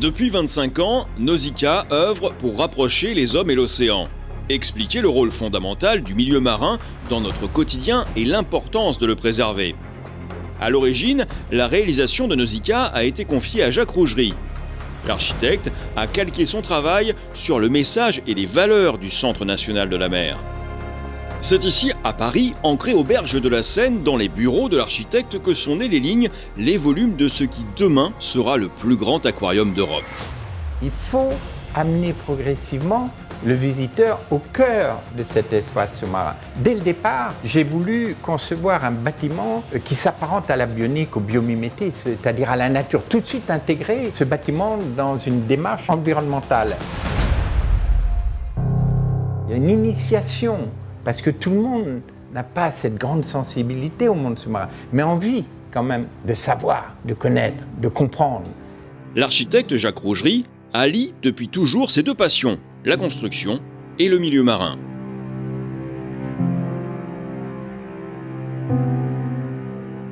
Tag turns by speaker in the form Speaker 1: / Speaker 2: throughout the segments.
Speaker 1: Depuis 25 ans, Nausicaa œuvre pour rapprocher les hommes et l'océan, expliquer le rôle fondamental du milieu marin dans notre quotidien et l'importance de le préserver. À l'origine, la réalisation de Nausicaa a été confiée à Jacques Rougerie. L'architecte a calqué son travail sur le message et les valeurs du Centre national de la mer. C'est ici, à Paris, ancré aux berges de la Seine, dans les bureaux de l'architecte, que sont nées les lignes, les volumes de ce qui demain sera le plus grand aquarium d'Europe.
Speaker 2: Il faut amener progressivement le visiteur au cœur de cet espace sous-marin. Dès le départ, j'ai voulu concevoir un bâtiment qui s'apparente à la bionique, au biomimétisme, c'est-à-dire à la nature. Tout de suite intégrer ce bâtiment dans une démarche environnementale. Il y a une initiation, parce que tout le monde n'a pas cette grande sensibilité au monde sous-marin, mais envie quand même de savoir, de connaître, de comprendre.
Speaker 1: L'architecte Jacques Rougerie allie depuis toujours ces deux passions, la construction et le milieu marin.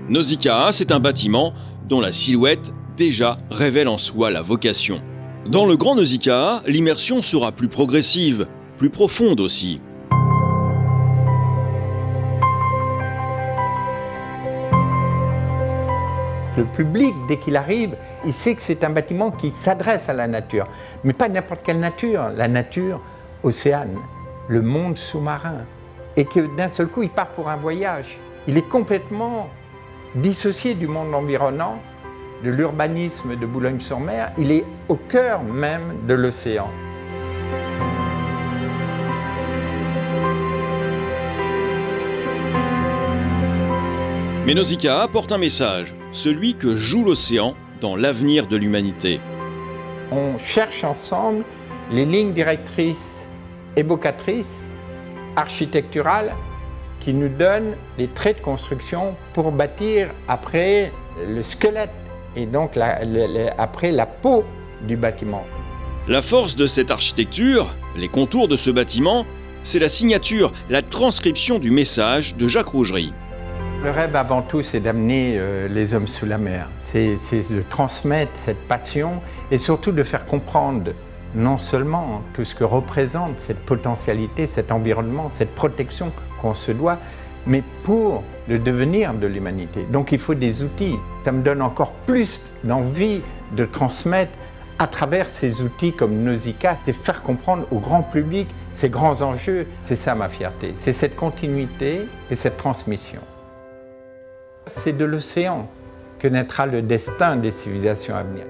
Speaker 1: Nausicaa, c'est un bâtiment dont la silhouette déjà révèle en soi la vocation. Dans le Grand Nausicaa, l'immersion sera plus progressive, plus profonde aussi.
Speaker 2: Le public, dès qu'il arrive, il sait que c'est un bâtiment qui s'adresse à la nature. Mais pas n'importe quelle nature, la nature océane, le monde sous-marin. Et que d'un seul coup, il part pour un voyage. Il est complètement dissocié du monde environnant, de l'urbanisme de Boulogne-sur-Mer. Il est au cœur même de l'océan.
Speaker 1: Mais Nausicaa porte un message, celui que joue l'océan dans l'avenir de l'humanité.
Speaker 2: On cherche ensemble les lignes directrices évocatrices, architecturales, qui nous donnent les traits de construction pour bâtir après le squelette et donc après la peau du bâtiment.
Speaker 1: La force de cette architecture, les contours de ce bâtiment, c'est la signature, la transcription du message de Jacques Rougerie.
Speaker 2: Le rêve avant tout, c'est d'amener les hommes sous la mer. C'est de transmettre cette passion et surtout de faire comprendre non seulement tout ce que représente cette potentialité, cet environnement, cette protection qu'on se doit, mais pour le devenir de l'humanité. Donc il faut des outils. Ça me donne encore plus d'envie de transmettre à travers ces outils comme Nausicaa, c'est faire comprendre au grand public ces grands enjeux. C'est ça ma fierté, c'est cette continuité et cette transmission. C'est de l'océan que naîtra le destin des civilisations à venir.